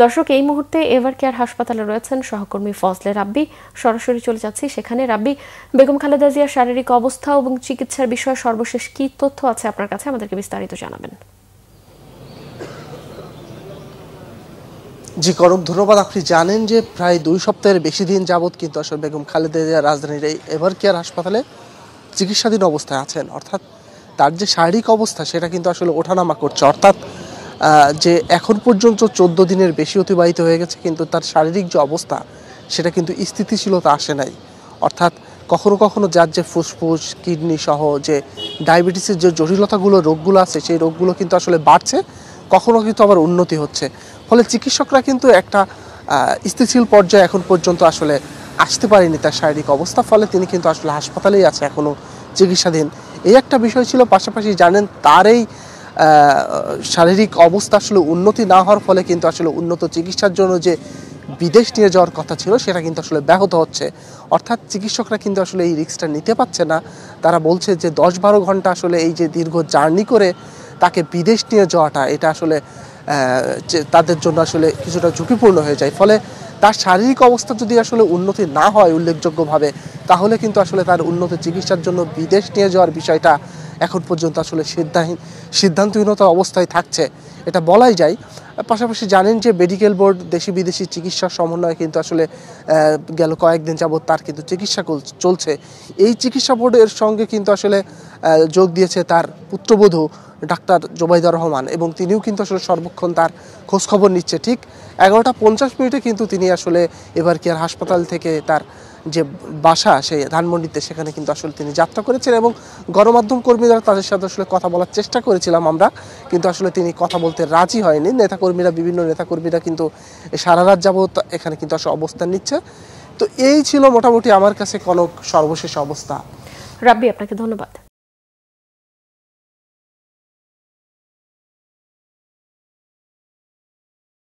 দর্শক, এই মুহূর্তে এভার কেয়ার হাসপাতালে রয়েছেন সহকর্মী ফজলে রাব্বি। সরাসরি চলে যাচ্ছি সেখানে। রাব্বি, বেগম খালেদা জিয়ার শারীরিক অবস্থা এবং চিকিৎসার বিষয়ে সর্বশেষ কি তথ্য আছে আপনার কাছে, আমাদেরকে বিস্তারিত জানাবেন। জি কনক, ধন্যবাদ। আপনি জানেন যে প্রায় 2 সপ্তাহের বেশি দিন যাবৎ কিন্তু আসলে বেগম খালেদা জিয়া রাজধানীর এই এভার কেয়ার হাসপাতালে চিকিৎসাধীন অবস্থায় আছেন। অর্থাৎ তার যে শারীরিক অবস্থা সেটা কিন্তু আসলে ওঠানামা করছে। অর্থাৎ যে এখন পর্যন্ত 14 দিনের বেশি অতিবাহিত হয়ে গেছে, কিন্তু তার শারীরিক যে অবস্থা সেটা কিন্তু স্থিতিশীলতা আসে নাই। অর্থাৎ কখনো কখনো যার যে ফুসফুস, কিডনি সহ যে ডায়াবেটিসের যে জটিলতাগুলো, রোগগুলো আছে, সেই রোগগুলো কিন্তু আসলে বাড়ছে, কখনো কিন্তু আবার উন্নতি হচ্ছে। ফলে চিকিৎসকরা কিন্তু একটা স্থিতিশীল পর্যায়ে এখন পর্যন্ত আসলে আসতে পারেনি তার শারীরিক অবস্থা। ফলে তিনি কিন্তু আসলে হাসপাতালেই আছে, এখনও চিকিৎসাধীন। এই একটা বিষয় ছিল। পাশাপাশি জানেন তার এই শারীরিক অবস্থা আসলে উন্নতি না হওয়ার ফলে কিন্তু আসলে উন্নত চিকিৎসার জন্য যে বিদেশ নিয়ে যাওয়ার কথা ছিল সেটা কিন্তু আসলে ব্যাহত হচ্ছে। অর্থাৎ চিকিৎসকরা কিন্তু আসলে এই রিস্কটা নিতে পারছে না। তারা বলছে যে 10-12 ঘন্টা আসলে এই যে দীর্ঘ জার্নি করে তাকে বিদেশ নিয়ে যাওয়াটা, এটা আসলে তাদের জন্য আসলে কিছুটা ঝুঁকিপূর্ণ হয়ে যায়। ফলে তার শারীরিক অবস্থা যদি আসলে উন্নতি না হয় উল্লেখযোগ্যভাবে, তাহলে কিন্তু আসলে তার উন্নত চিকিৎসার জন্য বিদেশ নিয়ে যাওয়ার বিষয়টা এখন পর্যন্ত আসলে সিদ্ধান্তহীনতা অবস্থায় থাকছে, এটা বলাই যায়। পাশাপাশি জানেন যে মেডিকেল বোর্ড দেশি বিদেশি চিকিৎসার সমন্বয়ে কিন্তু আসলে গেল কয়েকদিন যাবৎ তার কিন্তু চিকিৎসা চলছে। এই চিকিৎসা বোর্ডের সঙ্গে কিন্তু আসলে যোগ দিয়েছে তার পুত্রবধূ ডাক্তার জোবাইদা রহমান, এবং তিনিও কিন্তু আসলে সর্বক্ষণ তার খোঁজখবর নিচ্ছে। ঠিক 11টা 50 কিন্তু তিনি আসলে এভার কেয়ার হাসপাতাল থেকে তার যে বাসা সেই ধানমন্ডিতে, সেখানে কিন্তু আসলে তিনি যাত্রা করেছেন, এবং গণমাধ্যম কর্মীরা তাদের সাথে আসলে কথা বলার চেষ্টা করেছিলাম আমরা, কিন্তু আসলে তিনি কথা বলতে রাজি হয়নি। বিভিন্ন নেতাকর্মীরা কিন্তু সারা রাত যাবত এখানে কিন্তু আসলে অবস্থান নিচ্ছে। তো এই ছিল মোটামুটি আমার কাছে কনক সর্বশেষ অবস্থা। রাব্বি, আপনাকে ধন্যবাদ।